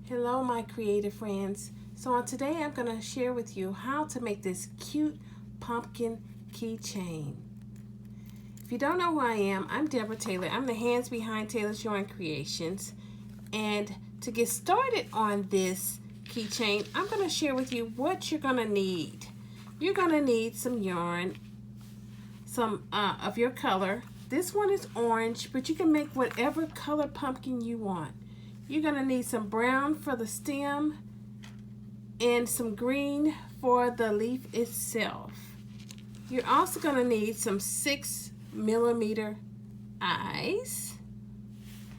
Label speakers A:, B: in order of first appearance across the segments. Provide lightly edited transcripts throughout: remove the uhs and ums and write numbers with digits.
A: Hello my creative friends. So today I'm going to share with you how to make this cute pumpkin keychain. If you don't know who I am, I'm Deborah Taylor. I'm the hands behind Taylor's Yarn Creations. And to get started on this keychain, I'm going to share with you what you're going to need. You're going to need some yarn, some of your color. This one is orange, but you can make whatever color pumpkin you want. You're going to need some brown for the stem and some green for the leaf itself. You're also going to need some 6mm eyes.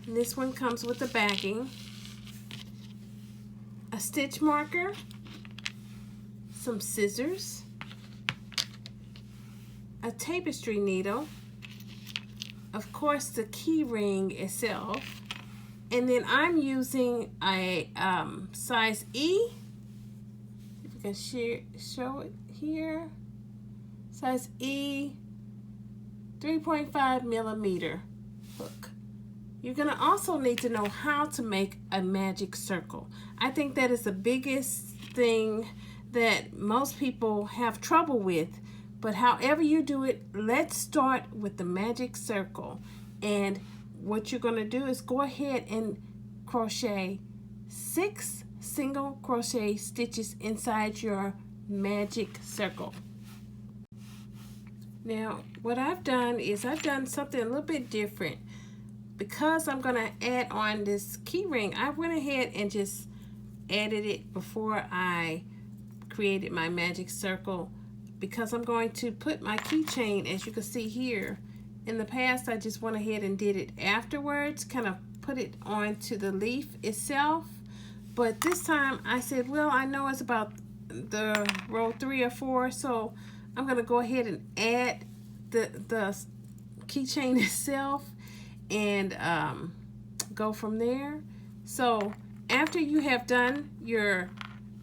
A: And this one comes with the backing. A stitch marker, some scissors, a tapestry needle, of course the key ring itself, and then I'm using a size E, if you can show it here, size E 3.5mm hook. You're going to also need to know how to make a magic circle. I think that is the biggest thing that most people have trouble with, but however you do it, let's start with the magic circle. And what you're going to do is go ahead and crochet 6 single crochet stitches inside your magic circle. Now what I've done is I've done something a little bit different. Because I'm going to add on this key ring, I went ahead and just added it before I created my magic circle, because I'm going to put my keychain, as you can see here. In the past, I just went ahead and did it afterwards, kind of put it onto the leaf itself. But this time I said, well, I know it's about the row 3 or 4, so I'm going to go ahead and add the keychain itself and go from there. So after you have done your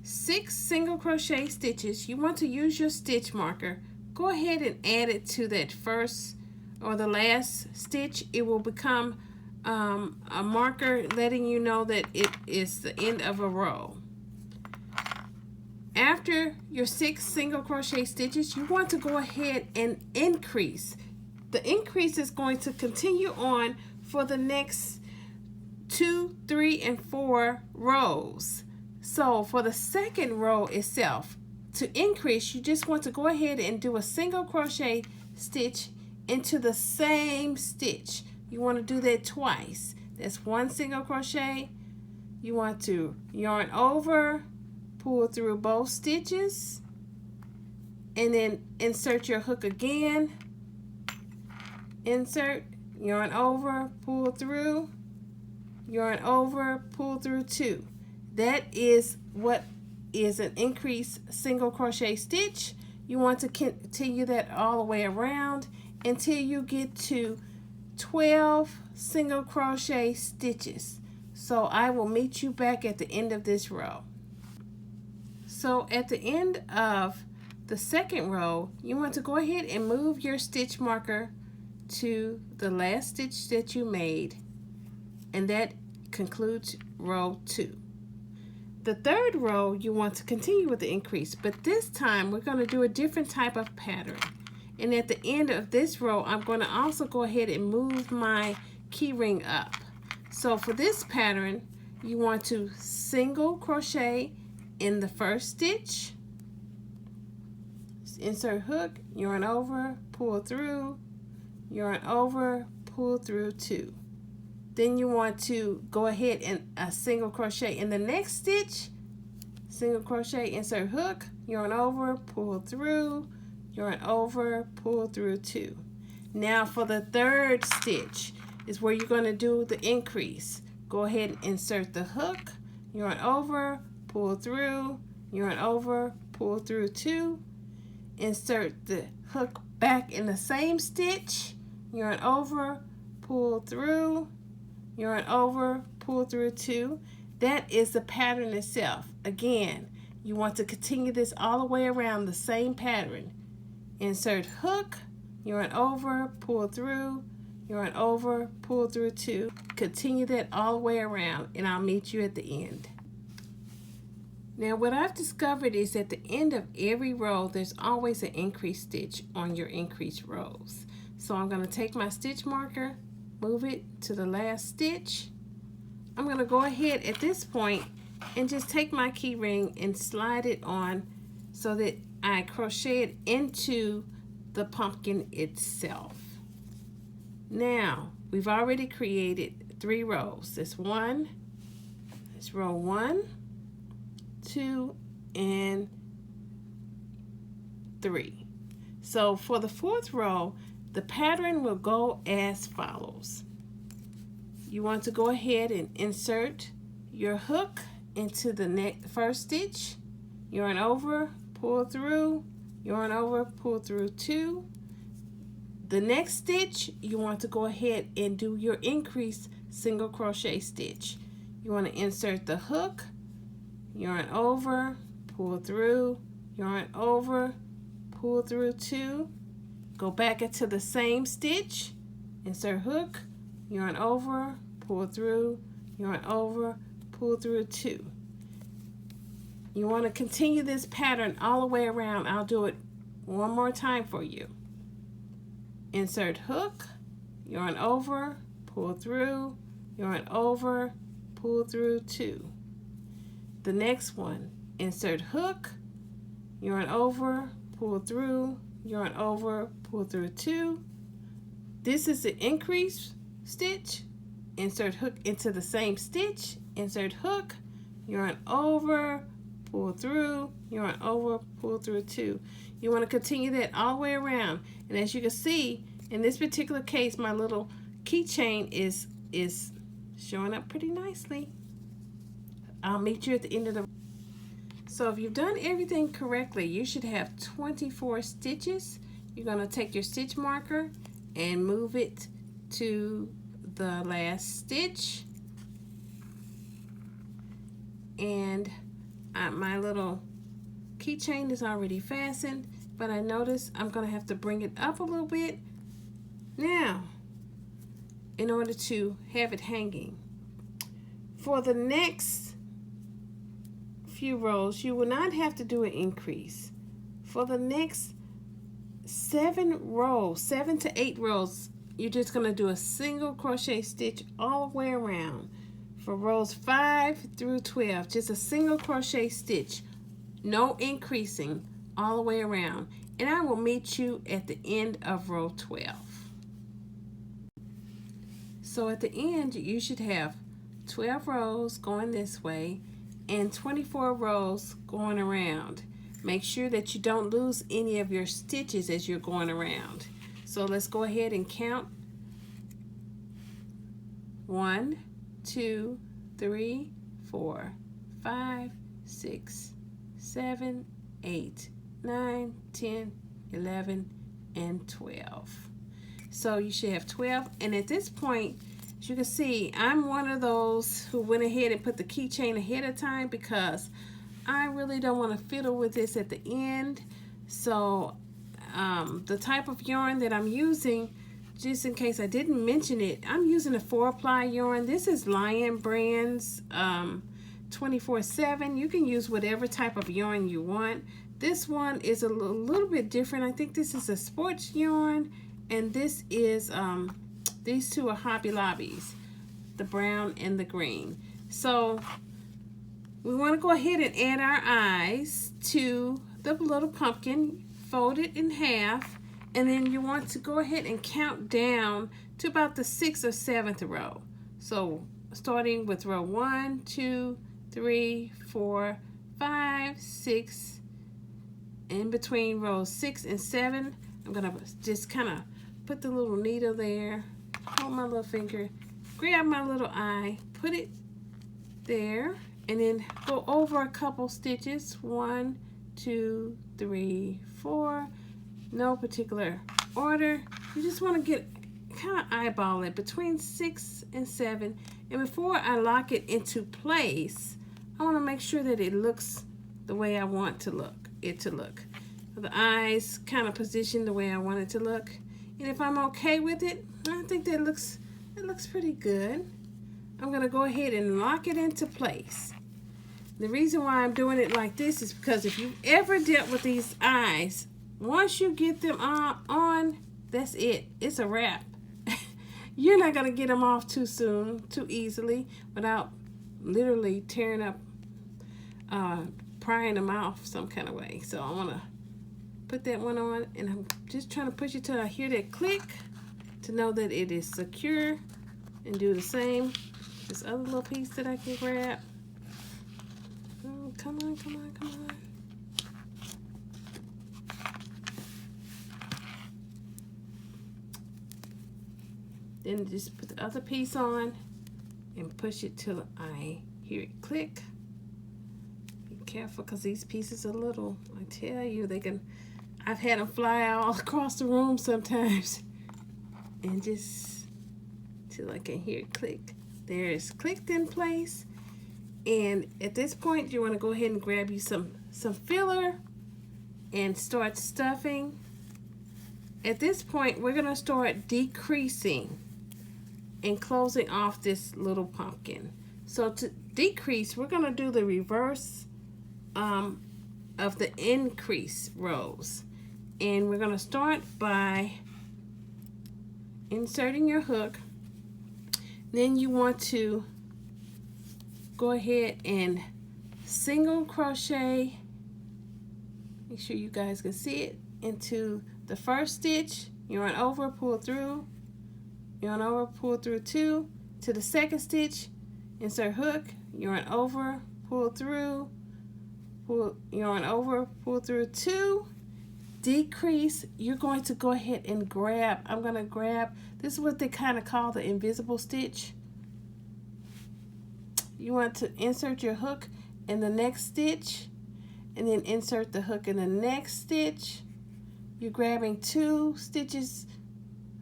A: 6 single crochet stitches, you want to use your stitch marker. Go ahead and add it to that first or the last stitch. It will become a marker letting you know that it is the end of a row. After your 6 single crochet stitches, you want to go ahead and increase. The increase is going to continue on for the next 2, 3, and 4 rows. So for the second row itself, to increase, you just want to go ahead and do a single crochet stitch into the same stitch. You want to do that twice. That's 1 single crochet. You want to yarn over, pull through both stitches, and then insert your hook again. Insert, yarn over, pull through, yarn over, pull through 2. That is what is an increased single crochet stitch. You want to continue that all the way around until you get to 12 single crochet stitches. So I will meet you back at the end of this row. So at the end of the second row, you want to go ahead and move your stitch marker to the last stitch that you made, and that concludes row 2. The third row, you want to continue with the increase, but this time we're going to do a different type of pattern. And at the end of this row, I'm going to also go ahead and move my key ring up. So for this pattern, you want to single crochet in the first stitch, insert hook, yarn over, pull through, yarn over, pull through 2. Then you want to go ahead and a single crochet in the next stitch, single crochet, insert hook, yarn over, pull through, yarn over, pull through 2. Now for the third stitch is where you're going to do the increase. Go ahead and insert the hook, yarn over, pull through, yarn over, pull through 2. Insert the hook back in the same stitch, yarn over, pull through, yarn over, pull through 2. That is the pattern itself. Again, you want to continue this all the way around the same pattern. Insert hook, yarn over, pull through, yarn over, pull through 2. Continue that all the way around, and I'll meet you at the end. Now what I've discovered is at the end of every row there's always an increase stitch on your increased rows. So I'm going to take my stitch marker, move it to the last stitch. I'm going to go ahead at this point and just take my key ring and slide it on so that I crochet it into the pumpkin itself. Now we've already created 3 rows. There's one, it's row 1, 2, and 3. So for the 4th row, the pattern will go as follows. You want to go ahead and insert your hook into the first stitch, yarn over, pull through, yarn over, pull through 2. The next stitch, you want to go ahead and do your increased single crochet stitch. You want to insert the hook, yarn over, pull through, yarn over, pull through 2, go back into the same stitch, insert hook, yarn over, pull through, yarn over, pull through 2. You want to continue this pattern all the way around. I'll do it one more time for you. Insert hook, yarn over, pull through, yarn over, pull through 2. The next one, insert hook, yarn over, pull through, yarn over, pull through 2. This is the increase stitch. Insert hook into the same stitch, insert hook, yarn over, pull through, yarn over, pull through 2. You want to continue that all the way around. And as you can see, in this particular case, my little keychain is showing up pretty nicely. I'll meet you at the end of the... So if you've done everything correctly, you should have 24 stitches. You're going to take your stitch marker and move it to the last stitch. And my little keychain is already fastened, but I notice I'm going to have to bring it up a little bit now in order to have it hanging. For the next few rows, you will not have to do an increase. For the next 7 rows, 7 to 8 rows, you're just going to do a single crochet stitch all the way around. For rows 5 through 12, just a single crochet stitch, no increasing, all the way around. And I will meet you at the end of row 12. So at the end, you should have 12 rows going this way and 24 rows going around. Make sure that you don't lose any of your stitches as you're going around. So let's go ahead and count. 1, 2, 3, 4, 5, 6, 7, 8, 9, 10, 11, and 12. So you should have 12. And at this point, as you can see, I'm one of those who went ahead and put the keychain ahead of time because I really don't want to fiddle with this at the end. So the type of yarn that I'm using, just in case I didn't mention it, I'm using a 4-ply yarn. This is Lion Brands 24/7. You can use whatever type of yarn you want. This one is a little bit different. I think this is a sports yarn, and this is these two are Hobby Lobbies, the brown and the green. So we want to go ahead and add our eyes to the little pumpkin, fold it in half, and then you want to go ahead and count down to about the 6th or 7th row. So starting with row 1, 2, 3, 4, 5, 6. In between rows 6 and 7, I'm going to just kind of put the little needle there, hold my little finger, grab my little eye, put it there, and then go over a couple stitches. 1, 2, 3, 4. No particular order. You just want to get kind of eyeball it between 6 and 7. And before I lock it into place, I want to make sure that it looks the way I want it to look. The eyes kind of positioned the way I want it to look. And if I'm okay with it, I think that it looks pretty good. I'm going to go ahead and lock it into place. The reason why I'm doing it like this is because if you've ever dealt with these eyes, once you get them on, that's it. It's a wrap. You're not going to get them off too soon, too easily, without literally tearing up, prying them off some kind of way. So I want to put that one on, and I'm just trying to push it till I hear that click to know that it is secure, and do the same. This other little piece that I can grab. Oh, come on, come on, come on. Then just put the other piece on and push it till I hear it click. Be careful because these pieces are little. I tell you, I've had them fly all across the room sometimes. And just till I can hear it click. There it's clicked in place. And at this point, you want to go ahead and grab you some filler and start stuffing. At this point, we're going to start decreasing and closing off this little pumpkin. So to decrease, we're going to do the reverse of the increase rows. And we're going to start by inserting your hook. Then you want to go ahead and single crochet, make sure you guys can see it, into the first stitch. You run over, pull through, you run over, pull through 2, to the second stitch, insert hook, you run over, pull through, you run over, pull through 2, decrease. You're going to go ahead and grab, I'm going to grab, this is what they kind of call the invisible stitch. You want to insert your hook in the next stitch, and then insert the hook in the next stitch. You're grabbing 2 stitches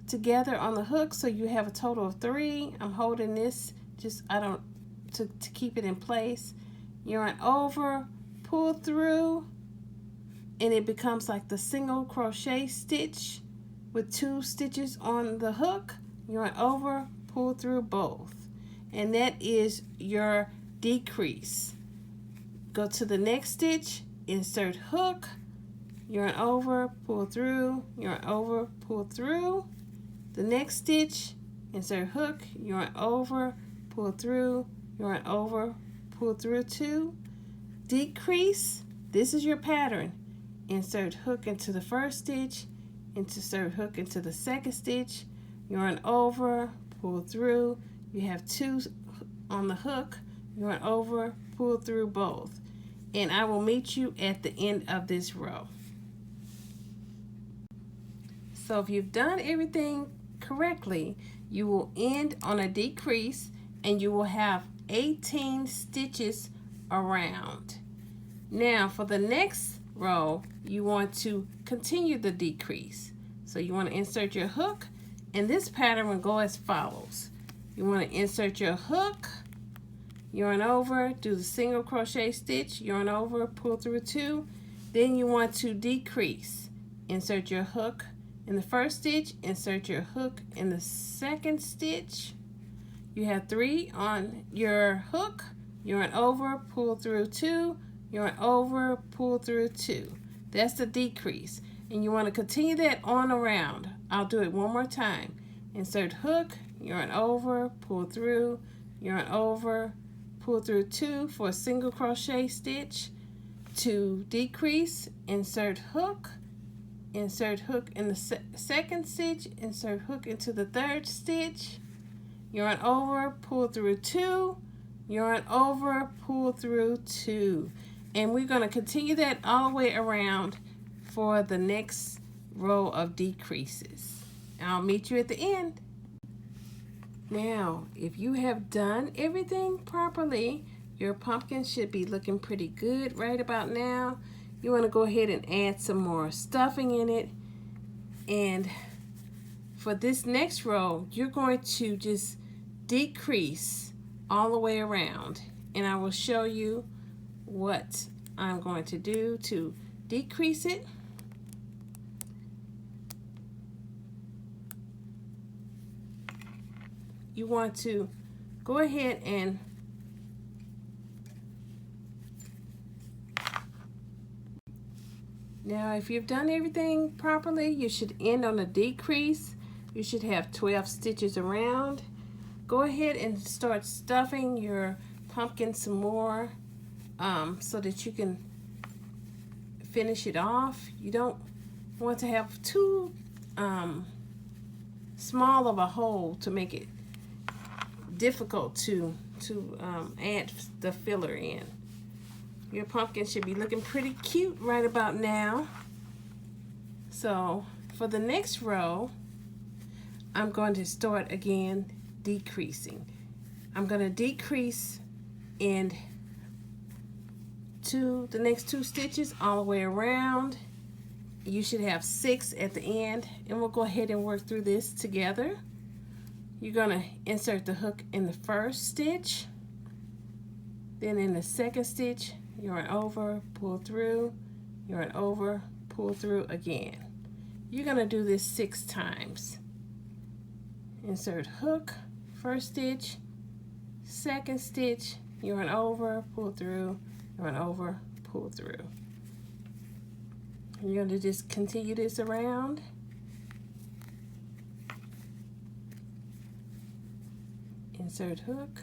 A: together on the hook, so you have a total of 3. I'm holding this just to keep it in place. You run over, pull through, and it becomes like the single crochet stitch with 2 stitches on the hook. You run over, pull through both, and that is your decrease. Go to the next stitch, insert hook, yarn over, pull through, yarn over, pull through. The next stitch, insert hook, yarn over, pull through, yarn over, pull through 2. Decrease, this is your pattern. Insert hook into the first stitch, insert hook into the second stitch, yarn over, pull through. You have 2 on the hook, yarn over, pull through both. And I will meet you at the end of this row. So if you've done everything correctly, you will end on a decrease, and you will have 18 stitches around. Now for the next row, you want to continue the decrease. So you want to insert your hook, and this pattern will go as follows. You want to insert your hook, yarn over, do the single crochet stitch, yarn over, pull through 2. Then you want to decrease. Insert your hook in the first stitch, insert your hook in the second stitch. You have 3 on your hook, yarn over, pull through 2, yarn over, pull through 2. That's the decrease. And you want to continue that on around. I'll do it one more time. Insert hook, yarn over, pull through, yarn over, pull through 2 for a single crochet stitch. To decrease, insert hook in the second stitch, insert hook into the third stitch, yarn over, pull through 2, yarn over, pull through 2. And we're going to continue that all the way around for the next row of decreases. I'll meet you at the end. Now, if you have done everything properly, your pumpkin should be looking pretty good right about now. You want to go ahead and add some more stuffing in it. And for this next row, you're going to just decrease all the way around. And I will show you what I'm going to do to decrease it. You want to go ahead and Now, if you've done everything properly, you should end on a decrease. You should have 12 stitches around. Go ahead and start stuffing your pumpkin some more so that you can finish it off. You don't want to have too small of a hole to make it difficult to add the filler in. Your pumpkin should be looking pretty cute right about now. So for the next row, I'm going to start again decreasing. I'm going to decrease in the next 2 stitches all the way around. You should have 6 at the end, and we'll go ahead and work through this together. You're going to insert the hook in the first stitch, then in the second stitch, yarn over, pull through, yarn over, pull through again. You're going to do this 6 times. Insert hook, first stitch, second stitch, yarn over, pull through, yarn over, pull through. And you're going to just continue this around. Insert hook,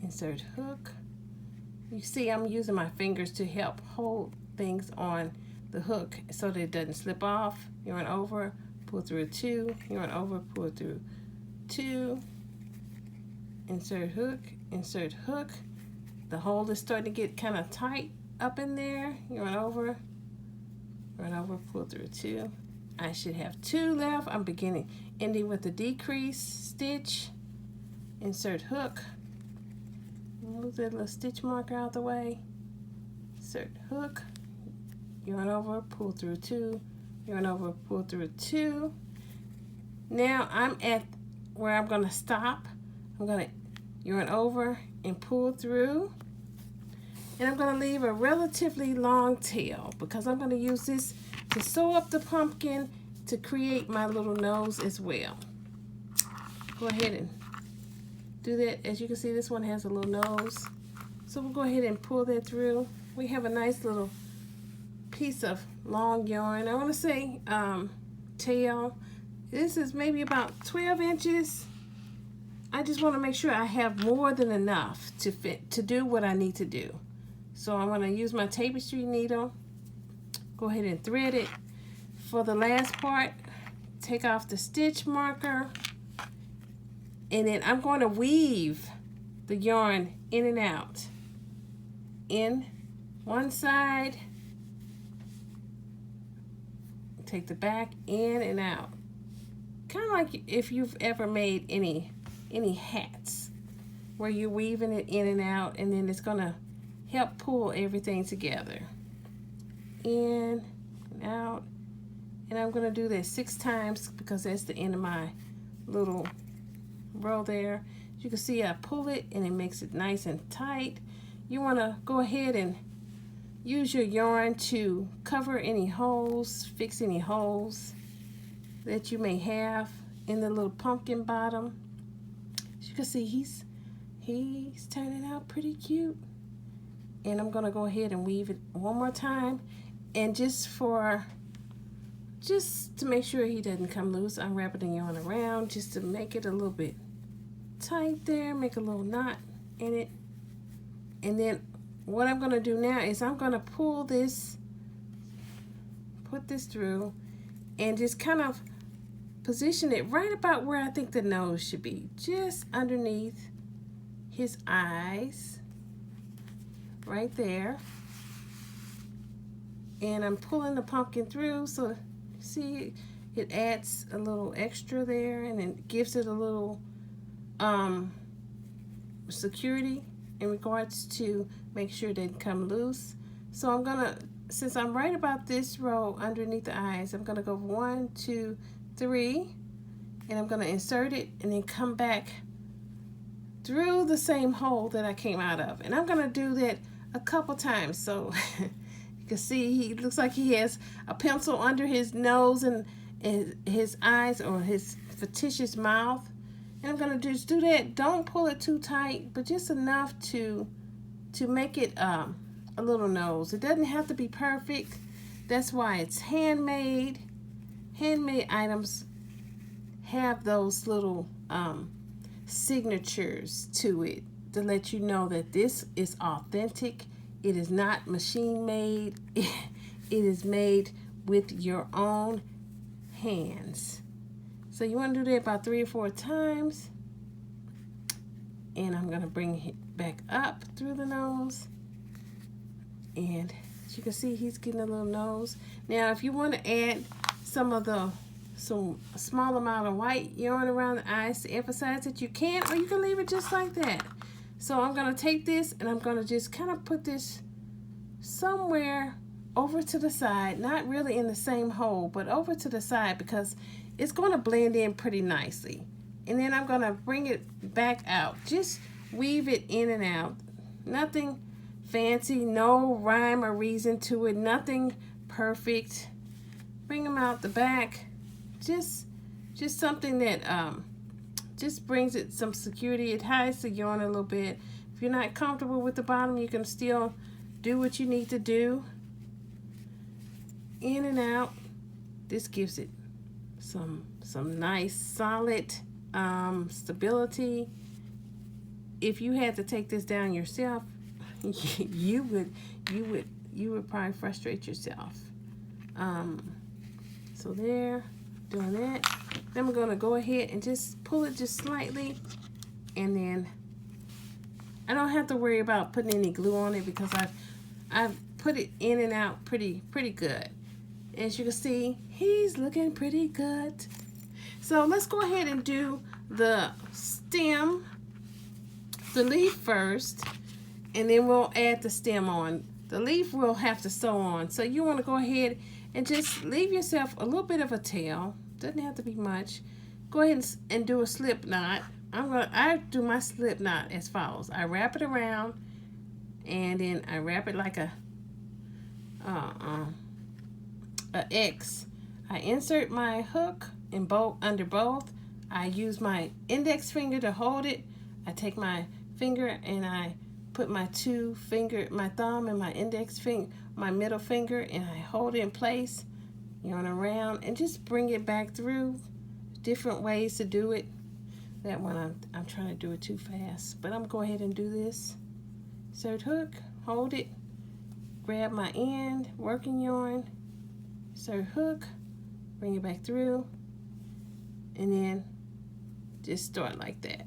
A: insert hook. You see I'm using my fingers to help hold things on the hook so that it doesn't slip off. Yarn over, pull through 2, yarn over, pull through 2, insert hook, insert hook. The hole is starting to get kind of tight up in there. Yarn over, pull through 2. I should have 2 left. I'm ending with the decrease stitch. Insert hook. Move that little stitch marker out of the way. Insert hook. Yarn over, pull through 2. Yarn over, pull through 2. Now I'm at where I'm going to stop. I'm going to yarn over and pull through. And I'm going to leave a relatively long tail because I'm going to use this to sew up the pumpkin to create my little nose as well. Go ahead and do that. As you can see, this one has a little nose. So we'll go ahead and pull that through. We have a nice little piece of long yarn. I want to say tail. This is maybe about 12 inches. I just want to make sure I have more than enough to do what I need to do. So I'm going to use my tapestry needle. Go ahead and thread it. For the last part, take off the stitch marker. And then I'm going to weave the yarn in and out. In one side. Take the back in and out. Kind of like if you've ever made any hats where you're weaving it in and out, and then it's going to help pull everything together. In and out. And I'm going to do this 6 times because that's the end of my little row there. You can see I pull it and it makes it nice and tight. You want to go ahead and use your yarn to cover any holes, fix any holes that you may have in the little pumpkin bottom. As you can see, he's turning out pretty cute. And I'm going to go ahead and weave it one more time. And just to make sure he doesn't come loose, I'm wrapping the yarn around just to make it a little bit tight there, make a little knot in it. And then what I'm going to do now is I'm going to pull this, put this through, and just kind of position it right about where I think the nose should be, just underneath his eyes, right there. And I'm pulling the pumpkin through, so see it adds a little extra there, and it gives it a little security in regards to make sure it didn't come loose. So I'm gonna, since I'm right about this row underneath the eyes, I'm gonna go 1, 2, 3, and I'm gonna insert it and then come back through the same hole that I came out of. And I'm gonna do that a couple times. So you can see he looks like he has a pencil under his nose and his eyes, or his fictitious mouth. And I'm gonna just do that. Don't pull it too tight, but just enough to make it a little nose. It doesn't have to be perfect. That's why it's handmade. Handmade items have those little signatures to it to let you know that this is authentic. It is not machine made. It is made with your own hands. So you want to do that about 3 or 4 times. And I'm going to bring it back up through the nose. And as you can see, he's getting a little nose. Now, if you want to add some small amount of white yarn around the eyes to emphasize it, you can, or you can leave it just like that. So I'm going to take this and I'm going to just kind of put this somewhere over to the side, not really in the same hole, but over to the side, because it's going to blend in pretty nicely. And then I'm going to bring it back out. Just weave it in and out. Nothing fancy, no rhyme or reason to it, nothing perfect. Bring them out the back. Just something that just brings it some security. It hides the yarn a little bit. If you're not comfortable with the bottom, you can still do what you need to do. In and out. This gives it some nice solid stability. If you had to take this down yourself, you would probably frustrate yourself. So there, doing that. Then we're going to go ahead and just pull it just slightly, and then I don't have to worry about putting any glue on it because I've put it in and out pretty good. As you can see, he's looking pretty good. So let's go ahead and do the stem, the leaf first, and then we'll add the stem on. The leaf we'll have to sew on. So you want to go ahead and just leave yourself a little bit of a tail. Doesn't have to be much. Go ahead and do a slip knot. I do my slip knot as follows. I wrap it around, and then I wrap it like a X. I insert my hook in under both. I use my index finger to hold it. I take my finger and I put my my thumb and my index finger, my middle finger, and I hold it in place, yarn around, and just bring it back through. Different ways to do it. That one I'm trying to do it too fast, but I'm gonna go ahead and do this. Insert hook, hold it, grab my end, working yarn, insert hook, bring it back through, and then just start like that.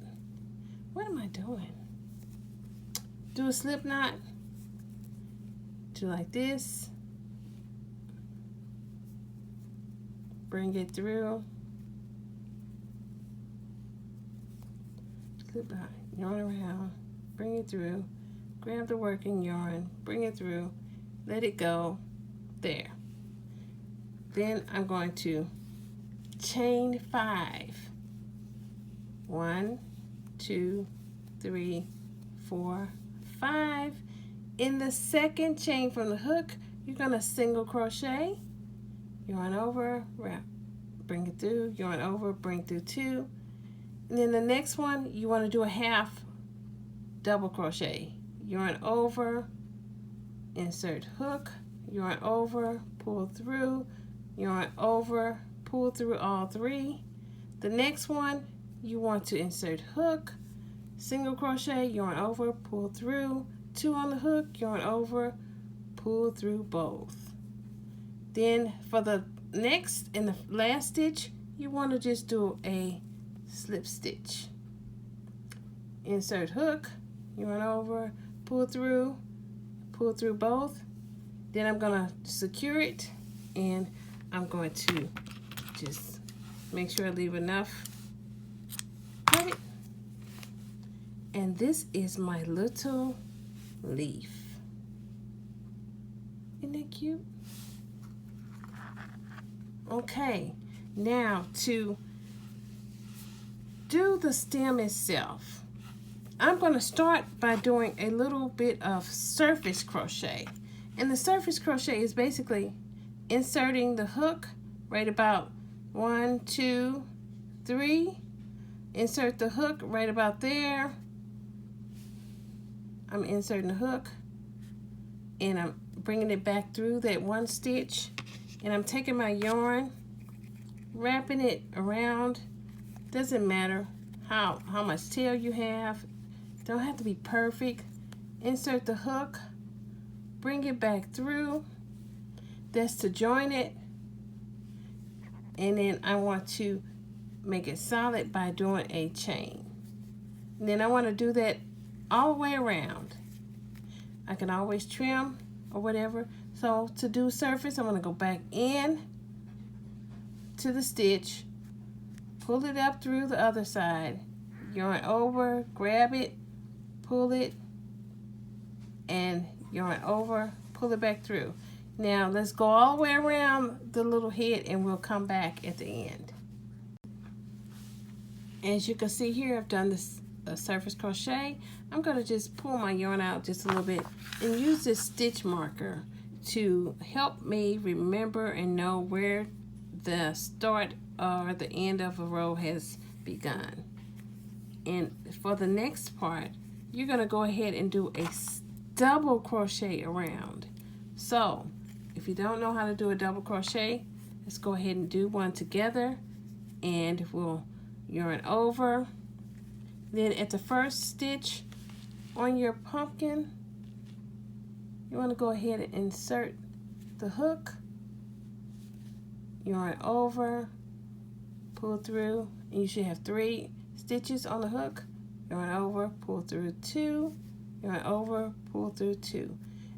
A: What am I doing? Do a slip knot, do like this, bring it through, slip knot, yarn around, bring it through, grab the working yarn, bring it through, let it go, there. Then I'm going to chain 5. 1, 2, 3, 4, 5. In the second chain from the hook, you're going to single crochet, yarn over, wrap, bring it through, yarn over, bring through 2. And then the next one, you want to do a half double crochet, yarn over, insert hook, yarn over, pull through, yarn over, pull through all 3. The next one, you want to insert hook, single crochet, yarn over, pull through, 2 on the hook, yarn over, pull through both. Then for the next and the last stitch, you want to just do a slip stitch. Insert hook, yarn over, pull through both. Then I'm going to secure it, and I'm going to just make sure I leave enough. Cut it. And this is my little leaf. Isn't that cute? Okay, now to do the stem itself, I'm going to start by doing a little bit of surface crochet. And the surface crochet is basically inserting the hook right about 1, 2, 3. Insert the hook right about there. I'm inserting the hook, and I'm bringing it back through that one stitch, and I'm taking my yarn, wrapping it around. Doesn't matter how much tail you have, don't have to be perfect. Insert the hook, bring it back through. That's to join it, and then I want to make it solid by doing a chain. And then I want to do that all the way around. I can always trim or whatever. So to do surface, I'm going to go back in to the stitch, pull it up through the other side, yarn over, grab it, pull it, and yarn over, pull it back through. Now let's go all the way around the little head, and we'll come back at the end. As you can see here, I've done this surface crochet. I'm going to just pull my yarn out just a little bit and use this stitch marker to help me remember and know where the start or the end of a row has begun. And for the next part, you're going to go ahead and do a double crochet around. So if you don't know how to do a double crochet, let's go ahead and do one together, and we'll yarn over. Then at the first stitch on your pumpkin, you want to go ahead and insert the hook, yarn over, pull through, and you should have 3 stitches on the hook. Yarn over, pull through 2, yarn over, pull through 2.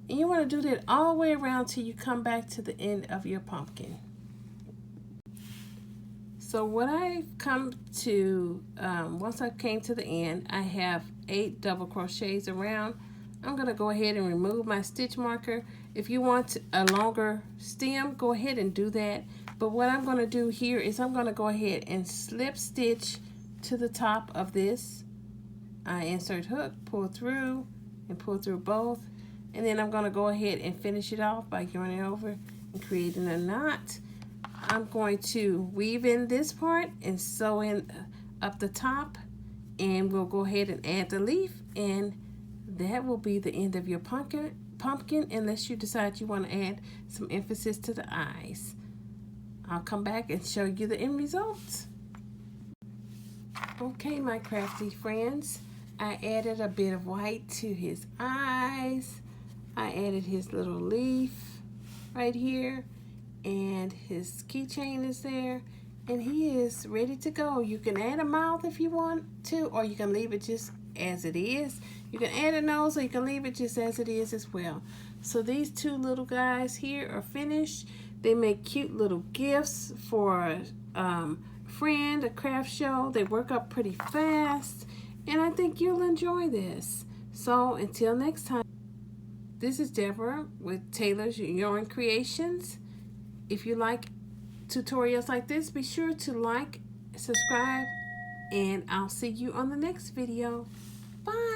A: And you want to do that all the way around till you come back to the end of your pumpkin. So what I've come to, once I came to the end, I have 8 double crochets around. I'm going to go ahead and remove my stitch marker. If you want a longer stem, go ahead and do that. But what I'm going to do here is I'm going to go ahead and slip stitch to the top of this. I insert hook, pull through, and pull through both. And then I'm going to go ahead and finish it off by yarning over and creating a knot. I'm going to weave in this part and sew in up the top, and we'll go ahead and add the leaf, and that will be the end of your pumpkin unless you decide you want to add some emphasis to the eyes. I'll come back and show you the end results. Okay, my crafty friends, I added a bit of white to his eyes. I added his little leaf right here, and his keychain is there, and he is ready to go. You can add a mouth if you want to, or you can leave it just as it is. You can add a nose, or you can leave it just as it is as well. So these 2 little guys here are finished. They make cute little gifts for a friend, a craft show. They work up pretty fast, and I think you'll enjoy this. So until next time, this is Deborah with Taylor's Yarn Creations. If you like tutorials like this, be sure to like, subscribe, and I'll see you on the next video. Bye.